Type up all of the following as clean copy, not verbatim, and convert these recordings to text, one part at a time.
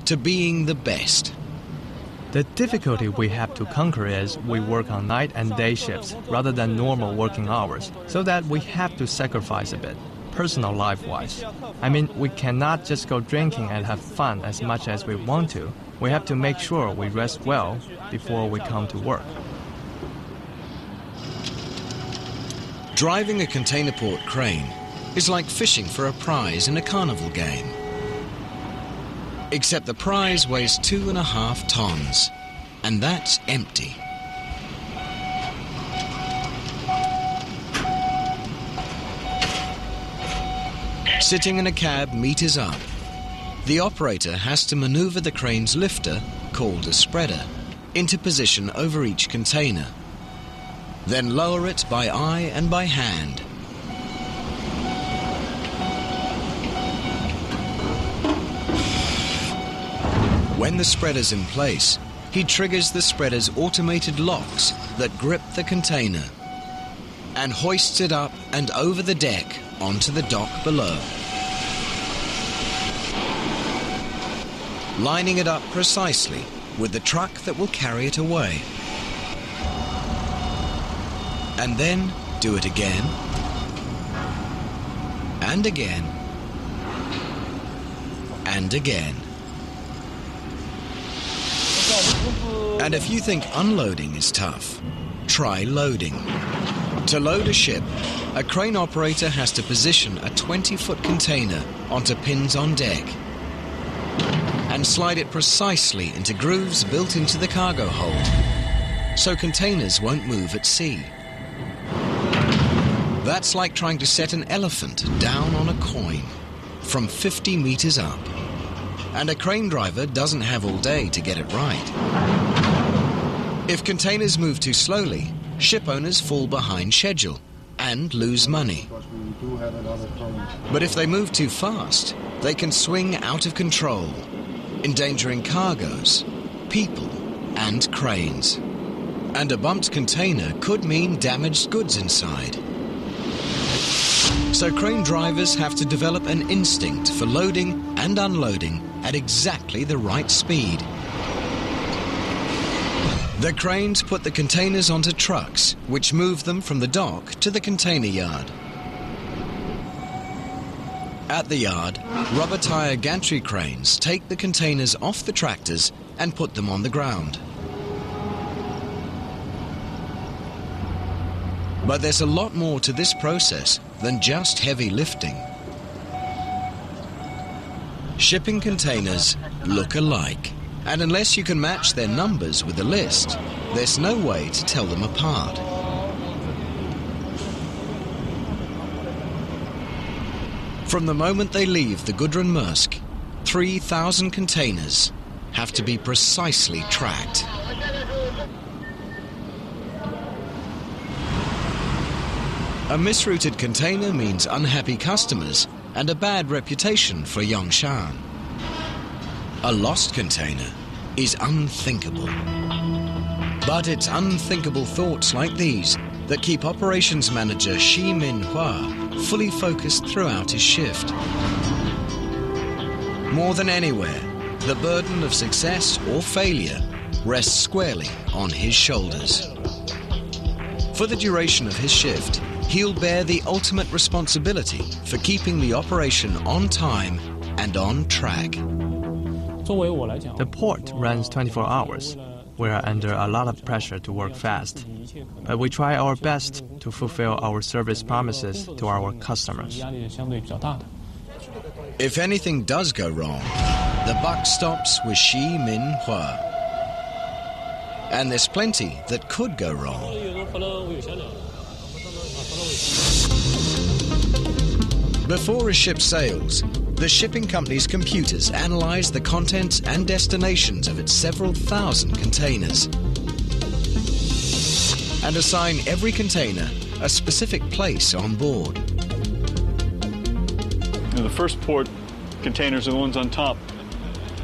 to being the best. The difficulty we have to conquer is we work on night and day shifts rather than normal working hours, so that we have to sacrifice a bit, personal life-wise. I mean, we cannot just go drinking and have fun as much as we want to. We have to make sure we rest well before we come to work. Driving a container port crane is like fishing for a prize in a carnival game. Except the prize weighs 2.5 tons, and that's empty. Sitting in a cab meters up, the operator has to maneuver the crane's lifter, called a spreader, into position over each container, then lower it by eye and by hand. When the spreader's in place, he triggers the spreader's automated locks that grip the container and hoists it up and over the deck onto the dock below, lining it up precisely with the truck that will carry it away. And then do it again, and again, and again. And if you think unloading is tough, try loading. To load a ship, a crane operator has to position a 20-foot container onto pins on deck and slide it precisely into grooves built into the cargo hold, so containers won't move at sea. That's like trying to set an elephant down on a coin from 50 meters up. And a crane driver doesn't have all day to get it right. If containers move too slowly, ship owners fall behind schedule and lose money. But if they move too fast, they can swing out of control, endangering cargoes, people, and cranes. And a bumped container could mean damaged goods inside. So crane drivers have to develop an instinct for loading and unloading at exactly the right speed. The cranes put the containers onto trucks, which move them from the dock to the container yard. At the yard, rubber tire gantry cranes take the containers off the tractors and put them on the ground. But there's a lot more to this process than just heavy lifting. Shipping containers look alike, and unless you can match their numbers with the list, there's no way to tell them apart. From the moment they leave the Gudrun Maersk, 3,000 containers have to be precisely tracked. A misrouted container means unhappy customers and a bad reputation for Yangshan. A lost container is unthinkable. But it's unthinkable thoughts like these that keep Operations Manager Shi Minhua fully focused throughout his shift. More than anywhere, the burden of success or failure rests squarely on his shoulders. For the duration of his shift, he'll bear the ultimate responsibility for keeping the operation on time and on track. The port runs 24 hours. We are under a lot of pressure to work fast, but we try our best to fulfill our service promises to our customers. If anything does go wrong, the buck stops with Shi Minhua. And there's plenty that could go wrong. Before a ship sails, the shipping company's computers analyze the contents and destinations of its several thousand containers and assign every container a specific place on board. The first port containers are the ones on top,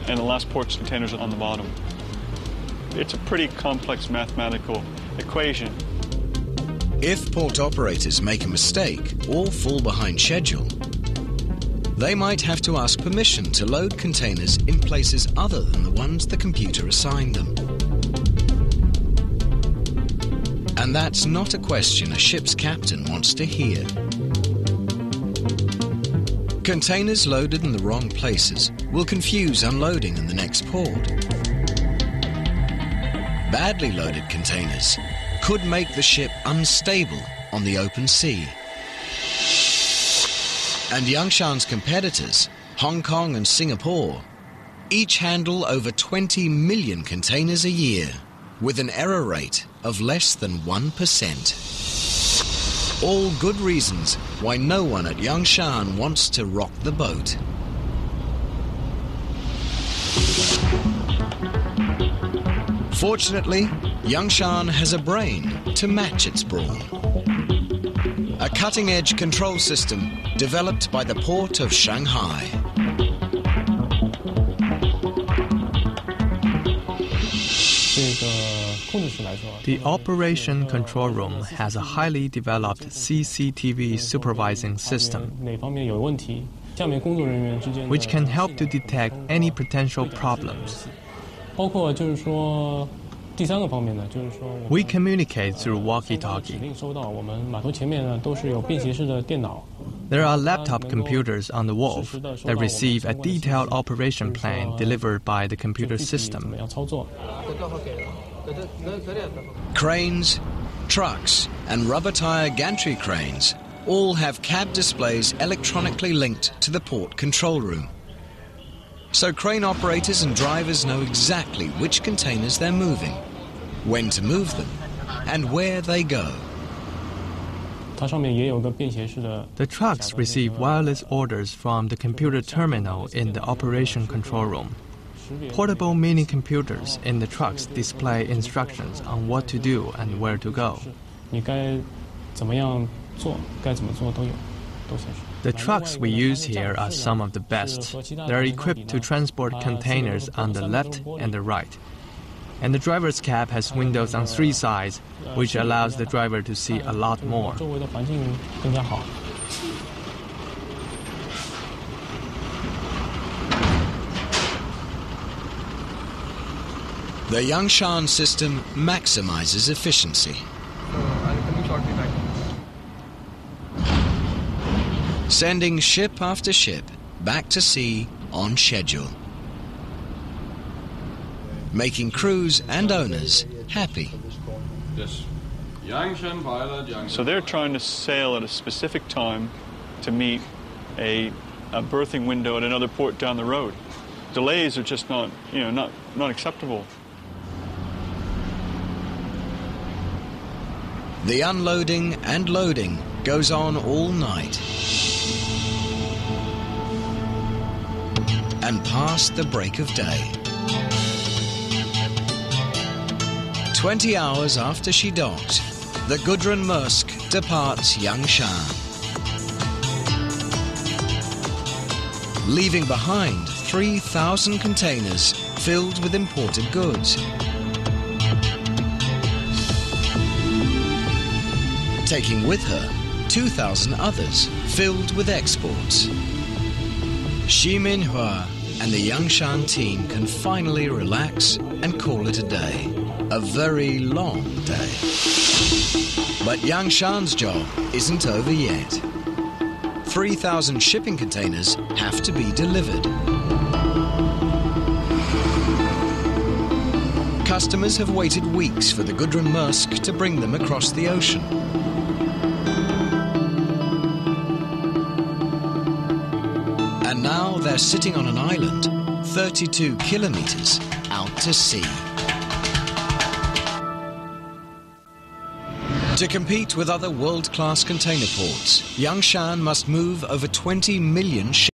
and the last port's containers are on the bottom. It's a pretty complex mathematical equation. If port operators make a mistake or fall behind schedule, They might have to ask permission to load containers in places other than the ones the computer assigned them. And that's not a question a ship's captain wants to hear. Containers loaded in the wrong places will confuse unloading in the next port. Badly loaded containers could make the ship unstable on the open sea. And Yangshan's competitors, Hong Kong and Singapore, each handle over 20 million containers a year with an error rate of less than 1%. All good reasons why no one at Yangshan wants to rock the boat. Fortunately, Yangshan has a brain to match its brawn. A cutting-edge control system developed by the port of Shanghai. The operation control room has a highly developed CCTV supervising system, which can help to detect any potential problems. We communicate through walkie-talkie. There are laptop computers on the wharf that receive a detailed operation plan delivered by the computer system. Cranes, trucks, and rubber tire gantry cranes all have cab displays electronically linked to the port control room. So crane operators and drivers know exactly which containers they're moving, when to move them, and where they go. The trucks receive wireless orders from the computer terminal in the operation control room. Portable mini computers in the trucks display instructions on what to do and where to go. The trucks we use here are some of the best. They are equipped to transport containers on the left and the right. And the driver's cab has windows on 3 sides, which allows the driver to see a lot more. The Yangshan system maximizes efficiency. Sending ship after ship back to sea on schedule. Making crews and owners happy. So they're trying to sail at a specific time to meet a berthing window at another port down the road. Delays are just not acceptable. The unloading and loading goes on all night and past the break of day. 20 hours after she docks, the Gudrun Maersk departs Yangshan, leaving behind 3,000 containers filled with imported goods. Taking with her 2,000 others filled with exports. Xi Minhua and the Yangshan team can finally relax and call it a day. A very long day. But Yangshan's job isn't over yet. 3,000 shipping containers have to be delivered. Customers have waited weeks for the Gudrun Maersk to bring them across the ocean. And now they're sitting on an island 32 kilometers out to sea. To compete with other world-class container ports, Yangshan must move over 20 million ships.